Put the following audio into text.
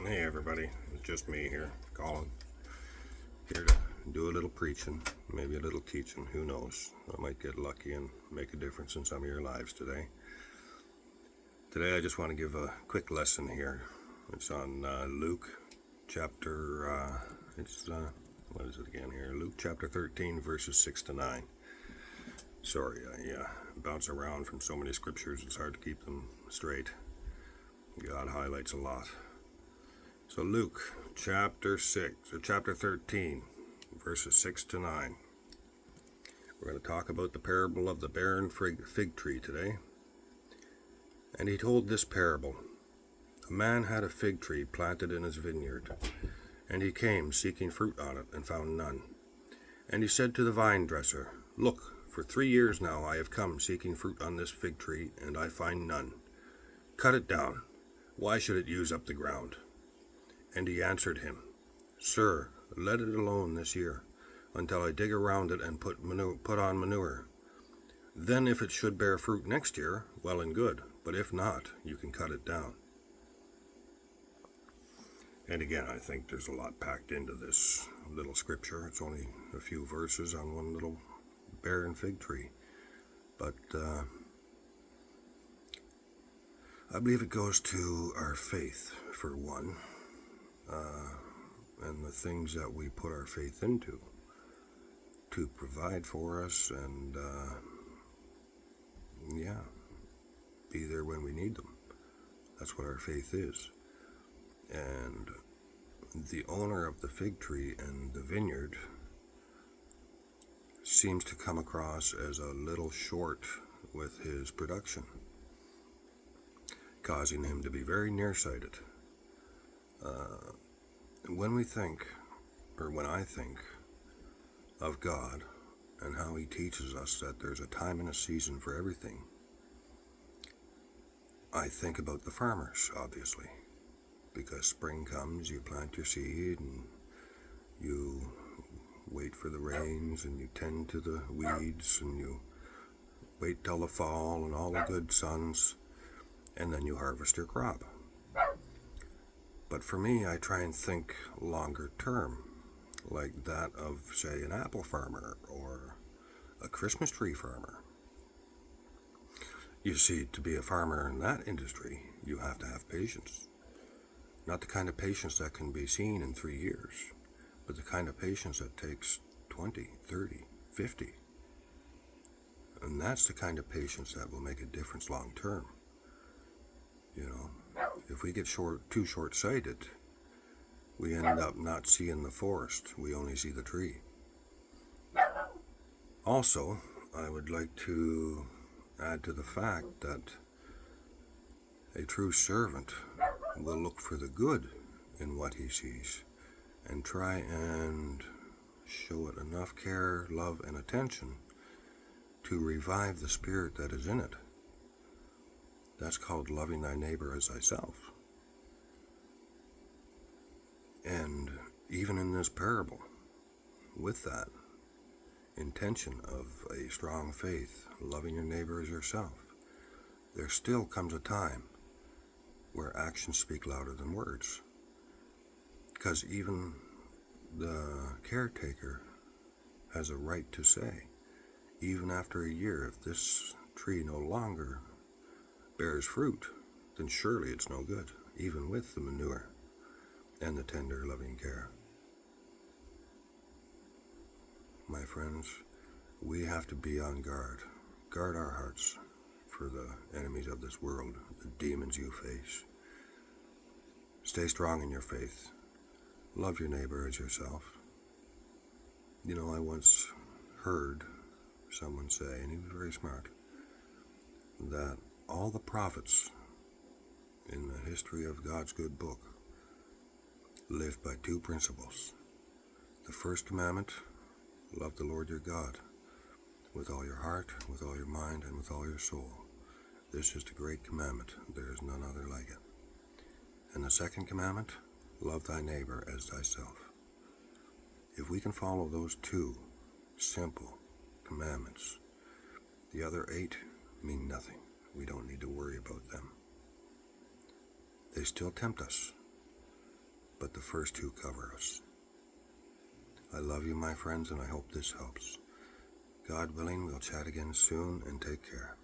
Hey everybody, it's just me here, Colin, here to do a little preaching, maybe a little teaching, who knows. I might get lucky and make a difference in some of your lives today. Today I just want to give a quick lesson here. It's on Luke chapter, what is it again here? Luke chapter 13 verses 6 to 9. Sorry, I bounce around from so many scriptures, it's hard to keep them straight. God highlights a lot. So Luke chapter 13, verses 6 to 9. We're going to talk about the parable of the barren fig tree today. And he told this parable. A man had a fig tree planted in his vineyard, and he came seeking fruit on it and found none. And he said to the vine dresser, "Look, for 3 years now I have come seeking fruit on this fig tree, and I find none. Cut it down. Why should it use up the ground?" And he answered him, "Sir, let it alone this year, until I dig around it and put on manure. Then if it should bear fruit next year, well and good, but if not, you can cut it down." And again, I think there's a lot packed into this little scripture. It's only a few verses on one little barren fig tree. But I believe it goes to our faith, for one. And the things that we put our faith into to provide for us and be there when we need them. That's what our faith is. And the owner of the fig tree and the vineyard seems to come across as a little short with his production, causing him to be very nearsighted. When I think of God and how he teaches us that there's a time and a season for everything, I think about the farmers, obviously, because spring comes, you plant your seed and you wait for the rains and you tend to the weeds and you wait till the fall and all the good suns, and then you harvest your crop. But for me, I try and think longer term, like that of, say, an apple farmer or a Christmas tree farmer. You see, to be a farmer in that industry, you have to have patience. Not the kind of patience that can be seen in 3 years, but the kind of patience that takes 20, 30, 50. And that's the kind of patience that will make a difference long term. You know, if we get too short-sighted, we end up not seeing the forest. We only see the tree. Also, I would like to add to the fact that a true servant will look for the good in what he sees and try and show it enough care, love, and attention to revive the spirit that is in it. That's called loving thy neighbor as thyself. And even in this parable, with that intention of a strong faith, loving your neighbor as yourself, there still comes a time where actions speak louder than words. Because even the caretaker has a right to say, even after a year, if this tree no longer bears fruit, then surely it's no good, even with the manure and the tender, loving care. My friends, we have to be on guard. Guard our hearts for the enemies of this world, the demons you face. Stay strong in your faith. Love your neighbor as yourself. You know, I once heard someone say, and he was very smart, that all the prophets in the history of God's good book lived by two principles. The first commandment, love the Lord your God with all your heart, with all your mind, and with all your soul. This is the great commandment. There is none other like it. And the second commandment, love thy neighbor as thyself. If we can follow those two simple commandments, the other 8 mean nothing. We don't need to worry about them. They still tempt us. but the first two cover us. I love you, my friends, and I hope this helps. God willing, we'll chat again soon, and take care.